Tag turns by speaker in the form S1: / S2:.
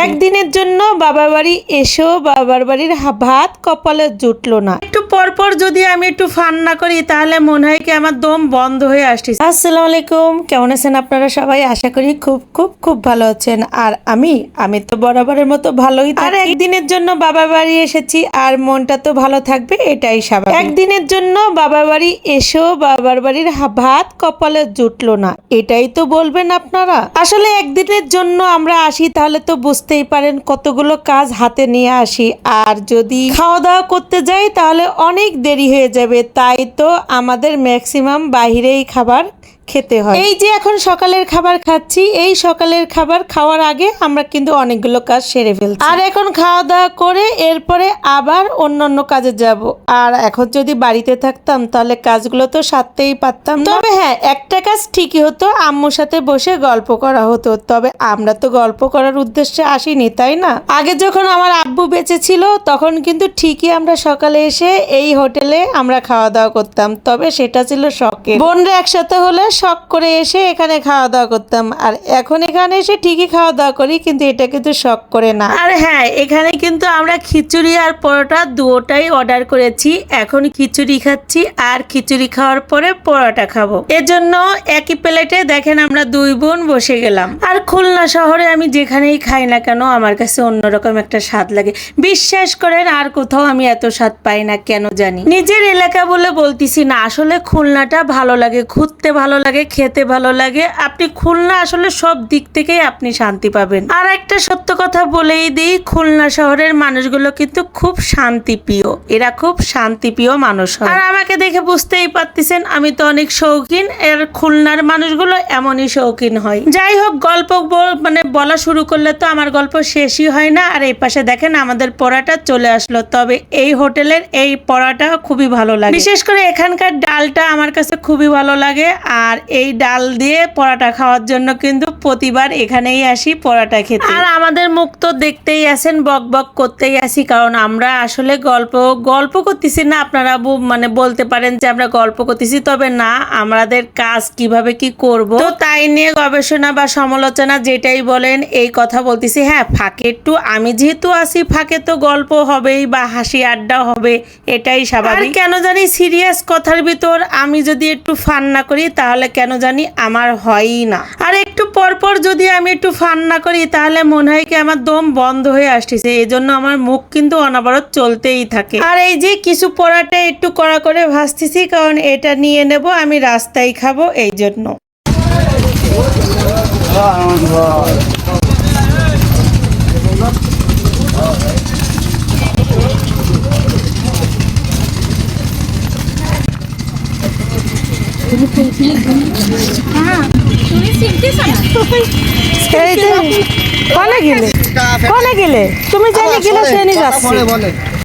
S1: একদিনের জন্য বাবার বাড়ি এসেও বাবার বাড়ির ভাত কপালে জুটলো না। একটু পরপর যদি আমি একটু ফান না করি তাহলে মনে হয় কি আমার দম বন্ধ হয়ে আসছে। আসসালামু আলাইকুম, কেমন আছেন আপনারা সবাই? আশা করি খুব খুব খুব ভালো আছেন। আর আমি তো বরাবরের মতো ভালোই থাকি। আর একদিনের জন্য বাবার বাড়ি এসেছি আর মনটা তো ভালো থাকবে, এটাই স্বাভাবিক। একদিনের জন্য বাবার বাড়ি এসেও বাবার বাড়ির ভাত কপালে জুটলো না, এটাই তো বলবেন আপনারা। আসলে একদিনের জন্য আমরা আসি তাহলে তো বুঝতেই পারেন কতগুলো কাজ হাতে নিয়ে আসি, আর যদি খাওয়া দাওয়া করতে যাই তাহলে অনেক দেরি হয়ে যাবে। তাই তো আমাদের ম্যাক্সিমাম বাহিরেই খাবার খেতে হয়। এই যে এখন সকালের খাবার খাচ্ছি, এই সকালের খাবার খাওয়ার আগে আমরা কিন্তু অনেকগুলো কাজ সেরে ফেলছি। আর এখন খাওয়া দাওয়া করে এরপরে আবার অন্যান্য কাজে যাব। আর এখন যদি বাড়িতে থাকতাম তাহলে কাজগুলো তো সারতেই পারতাম। তবে হ্যাঁ, একটা কাজ ঠিকই হতো, আম্মুর সাথে বসে গল্প করা হতো। তবে আমরা তো গল্প করার উদ্দেশ্যে আসিনি, তাই না? আগে যখন আমার আব্বু বেঁচে ছিল তখন কিন্তু ঠিকই আমরা সকালে এসে এই হোটেলে আমরা খাওয়া দাওয়া করতাম। তবে সেটা ছিল শখের, বোনরা একসাথে হলে শখ করে এসে এখানে খাওয়া দাওয়া করতাম। আর এখন এখানে এসে ঠিকই খাওয়া দাওয়া করি, কিন্তু এটা কিন্তু শখ করে না। আর হ্যাঁ, এখানে কিন্তু আমরা খিচুড়ি আর পরোটা দুটোটাই অর্ডার করেছি। এখন খিচুড়ি খাচ্ছি আর খিচুড়ি খাওয়ার পরে পরোটা খাবো। এজন্য একই প্লেটে দেখেন আমরা দুই বোন বসে গেলাম। আর খুলনা শহরে আমি যেখানেই খাই না কেন আমার কাছে অন্যরকম একটা স্বাদ লাগে। বিশ্বাস করেন আর কোথাও আমি এত স্বাদ পাই না, কেন জানি। নিজের এলাকা বলে বলতেছি না, আসলে খুলনাটা ভালো লাগে, ঘুরতে ভালো লাগে, খেতে ভালো লাগে। আপনি খুলনা আসলে সব দিক থেকেই আপনি শান্তি পাবেন। আর একটা সত্য কথা বলেই দিই, খুলনা শহরের মানুষগুলো কিন্তু খুব শান্তিপ্রিয়, এরা খুব শান্তিপ্রিয় মানুষ হয়। আর আমাকে দেখে বুঝতেই পারতেছেন আমি তো অনেক শৌখিন, এর খুলনার মানুষগুলো এমনই শৌখিন হয়। যাই হোক, গল্প বলা শুরু করলে তো আমার গল্প শেষই হয় না। আর এই পাশে দেখেন আমাদের পরোটা চলে আসলো। তবে এই হোটেলের এই পরোটা খুবই ভালো লাগে, বিশেষ করে এখানকার ডালটা আমার কাছে খুবই ভালো লাগে। আর এই ডাল দিয়ে পরোটা খাওয়ার জন্য কিন্তু প্রতিবার এখানেই আসি পরোটা খেতে। আর আমাদের মুখ তো দেখতেই আছেন, বক বক করতেই আসি, কারণ আমরা আসলে গল্প করতেছি না। আপনারা বলতে পারেন যে আমরা গল্প করতেছি, তবে না, আমাদের কাজ কিভাবে কি করব তো তাই নিয়ে গবেষণা বা সমালোচনা যেটাই বলেন এই কথা বলতেছি। হ্যাঁ, ফাঁকে একটু আমি যেহেতু আসি, ফাঁকে তো গল্প হবেই বা হাসি আড্ডা হবে, এটাই স্বাভাবিক। কেন জানি সিরিয়াস কথার ভিতর আমি যদি একটু ফান না করি তাহলে কেন জানি আমার হয়ই না। আর একটু পরপর যদি আমি একটু ফান না করি তাহলে মনে হয় কি আমার দম বন্ধ হয়ে আসতেছে। এই জন্য আমার মুখ কিন্তু অনবরত চলতেই থাকে। আর এই যে কিছু পরোটা একটু কড়া করে ভাজতেছি, কারণ এটা নিয়ে নেব আমি রাস্তায় খাবো, এই জন্য। কনে গেলে তুমি জানি গেলে সে নিয়ে যাচ্ছে।